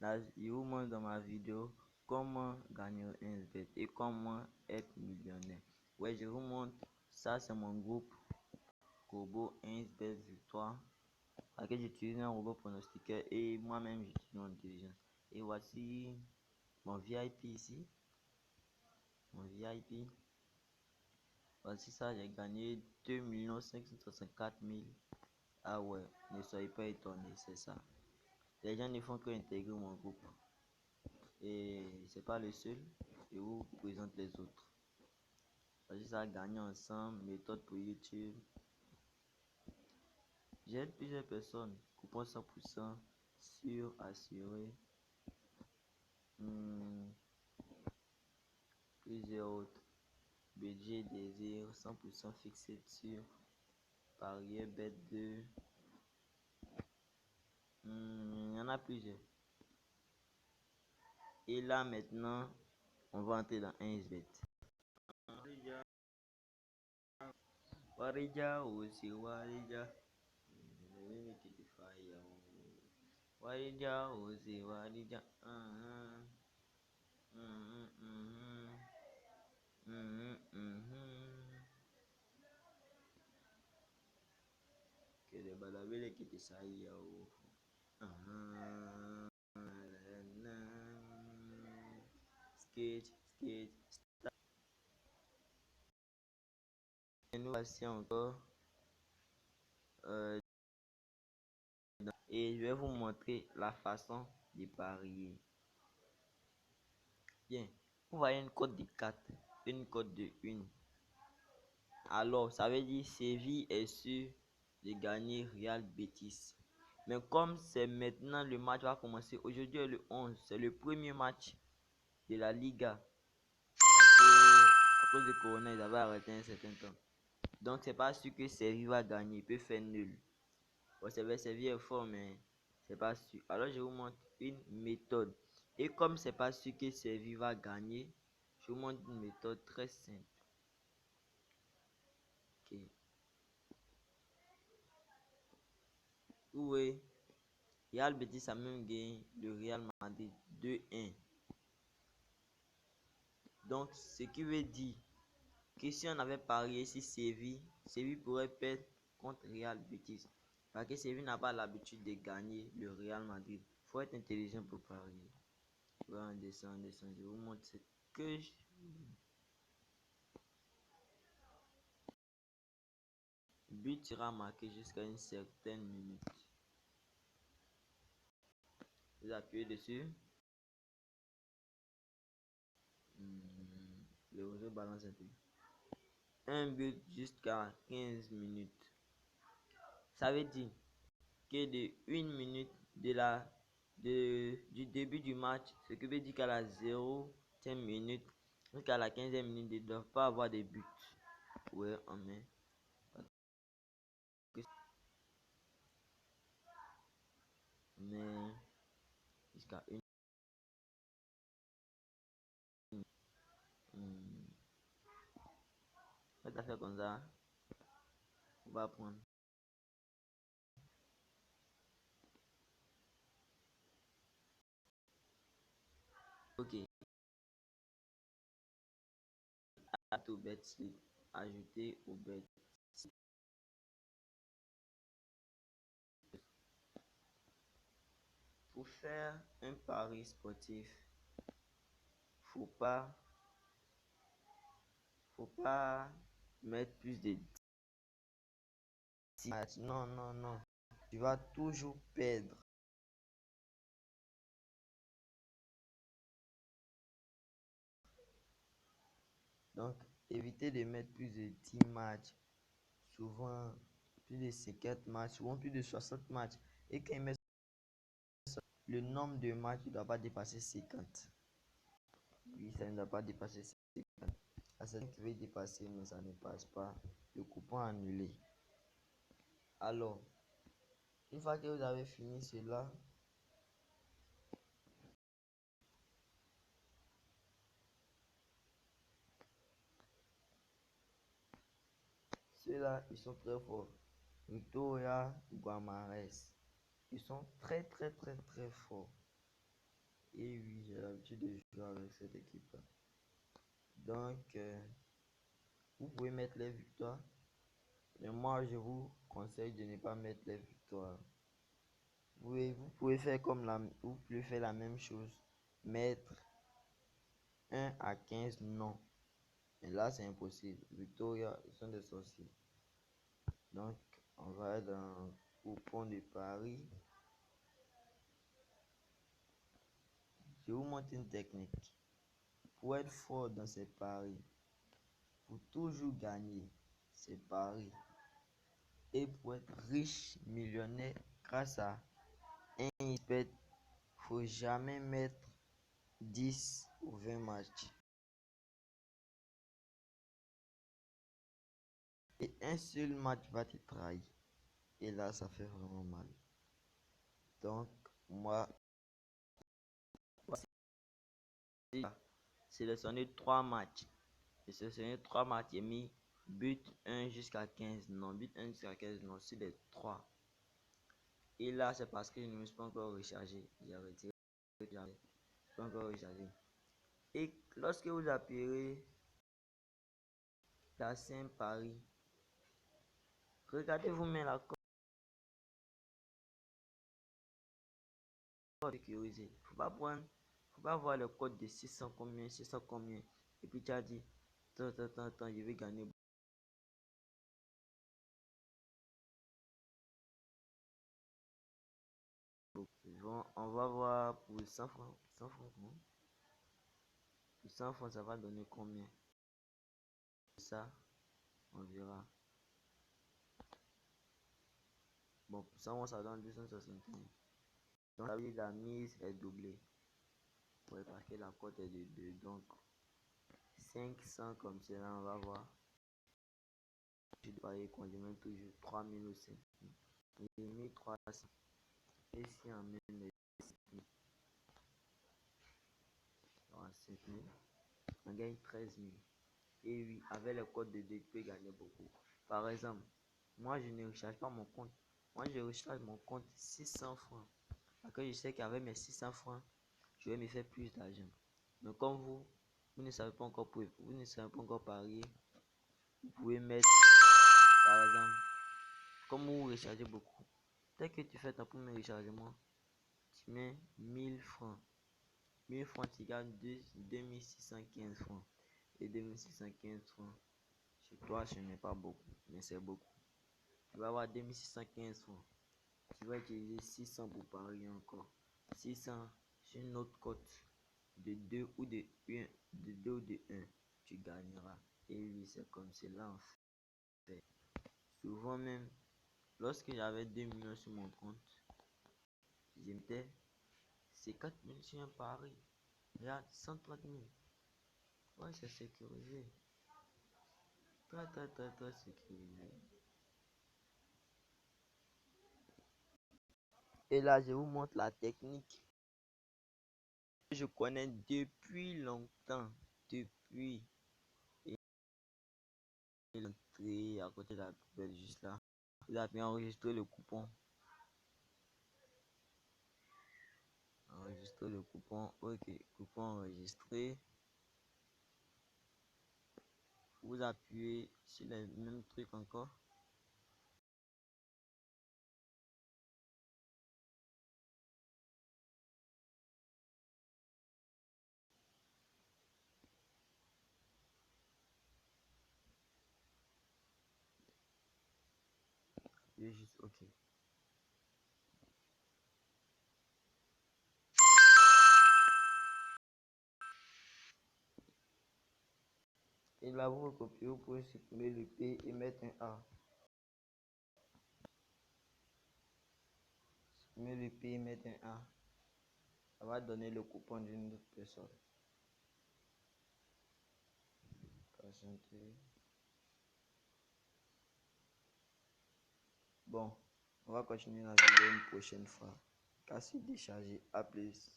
Là, je vous montre dans ma vidéo comment gagner un 1xBet et comment être millionnaire. Ouais, je vous montre. Ça, c'est mon groupe robot 1xBet Victoire. À laquelle j'utilise un robot pronostiqueur et moi-même j'utilise mon intelligence. Et voici mon VIP ici. Mon VIP. Voici ça, j'ai gagné 2 564 000. Ah ouais, ne soyez pas étonnés, c'est ça. Les gens ne font que intégrer mon groupe. Et c'est pas le seul. Je vous présente les autres. Voici ça, gagner ensemble, méthode pour YouTube. J'aide plusieurs personnes. Coupon 100% sûr, assuré. Plusieurs autres. Budget désir 100% fixé sur parier bet 2. Il y en a plusieurs. Et là maintenant, on va entrer dans 1xBet. Warija aussi, Warija. Warija aussi, Warija. Que de balabele qui te saille yao. Skate, skate. Et nous voici encore. Et je vais vous montrer la façon de parier. Bien, vous voyez une cote de 4, une cote de 1. Alors, ça veut dire Séville est sûr de gagner Real Betis. Mais comme c'est maintenant, le match va commencer. Aujourd'hui est le 11, c'est le premier match de la Liga. Parce que, à cause du Corona, ils avaient arrêté un certain temps. Donc, c'est pas sûr que Séville va gagner. Il peut faire nul. Bon, Séville est fort, mais c'est pas sûr. Alors, je vous montre une méthode. Et comme c'est pas sûr que Séville va gagner, je vous montre une méthode très simple. Ok. Oui, Real Betis a même gagné le Real Madrid 2-1. Donc, ce qui veut dire que si on avait parié sur Séville pourrait perdre contre Real Betis. Parce que Séville n'a pas l'habitude de gagner le Real Madrid. Il faut être intelligent pour parier. On descend. Je vous montre ce que je... Le but sera marqué jusqu'à une certaine minute. Vous appuyez dessus. Le réseau balance un peu. Un but jusqu'à 15 minutes. Ça veut dire que de 1 minute du début du match, ce qui veut dire qu'à la 0e minute jusqu'à la 15e minute, ils ne doivent pas avoir de buts. Ouais, on met. Mais jusqu'à une. On va faire comme ça. On va prendre. Ok. Add au bet slip. Ajouter au bet. Pour faire un pari sportif, faut pas mettre plus de 10 matchs. Non, non, non. Tu vas toujours perdre. Donc, évitez de mettre plus de 10 matchs. Souvent, plus de 50 matchs. Souvent, plus de 60 matchs. Et quand il met le nombre de matchs ne doit pas dépasser 50. Oui, ça ne doit pas dépasser 50. À celle qui veut dépasser, mais ça ne passe pas. Le coupon annulé. Alors, une fois que vous avez fini cela, ceux-là, ils sont très forts. Victoria Guamares. Ils sont très, très, très, très forts. Et oui, j'ai l'habitude de jouer avec cette équipe. Donc, vous pouvez mettre les victoires. Mais moi, je vous conseille de ne pas mettre les victoires. Vous pouvez faire vous pouvez faire la même chose. Mettre 1 à 15 non. Mais là, c'est impossible. Victoria, ils sont des sorciers. Donc, on va dans coupon de Paris. Je vous montre une technique. Pour être fort dans ces paris, pour toujours gagner ces paris et pour être riche, millionnaire grâce à un bet, faut jamais mettre 10 ou 20 matchs. Et un seul match va te trahir. Et là, ça fait vraiment mal. Donc, moi, sélectionner 3 matchs. J'ai sélectionné 3 matchs. J'ai mis but 1 jusqu'à 15. Non, but 1 jusqu'à 15. Non, c'est les 3. Et là, c'est parce que je ne me suis pas encore rechargé. J'ai retiré. Je ne suis pas encore rechargé. Et lorsque vous appuyez la Saint-Paris, regardez vous-même la code sécurisée. Faut pas voir le code de 600 combien, 600 combien. Et puis tu as dit, attends, je vais gagner. On va voir pour 100 francs. 100 francs, non? Pour 100 francs, ça va donner combien? Ça, on verra. Bon, pour 100 francs, ça donne 261. Donc, la mise est doublée. Ouais, parce que la cote est de 2. Donc, 500 comme cela, on va voir. Je dois y conduire toujours 3000 ou 5000. J'ai mis 300. Et si on met les 5000, on gagne 13 000. Et oui, avec le code de 2, tu peux gagner beaucoup. Par exemple, moi, je ne recharge pas mon compte. Moi, je recharge mon compte 600 francs. Parce que je sais qu'avec mes 600 francs, je vais me faire plus d'argent. Mais comme vous ne savez pas encore vous ne savez pas encore parier, vous pouvez mettre, par exemple, comme vous rechargez beaucoup. Dès que tu fais ton premier rechargement, tu mets 1000 francs. 1000 francs, tu gagnes 2615 francs. Et 2615 francs, chez toi, ce n'est pas beaucoup, mais c'est beaucoup. Tu vas avoir 2615 francs. Tu vas utiliser 600 pour parier encore. 600 sur une autre cote de 2 ou de 1, de 2 ou de 1, tu gagneras. Et oui, c'est comme cela en fait. Souvent même, lorsque j'avais 2 millions sur mon compte, je mettais 4 000 sur un pari. Regarde, 130 000. Ouais, c'est sécurisé. Très sécurisé. Et là, je vous montre la technique que je connais depuis longtemps. Depuis. L'entrée à côté de la poubelle juste là. Vous avez enregistré le coupon. Enregistrer le coupon. Ok, coupon enregistré. Vous appuyez sur le même truc encore. Appuyez juste OK. Et là, vous recopiez, vous pouvez supprimer le P et mettre un A. Supprimer le P et mettre un A. Ça va donner le coupon d'une autre personne. Patienter. Bon, on va continuer la vidéo une prochaine fois. Casse décharger. À plus.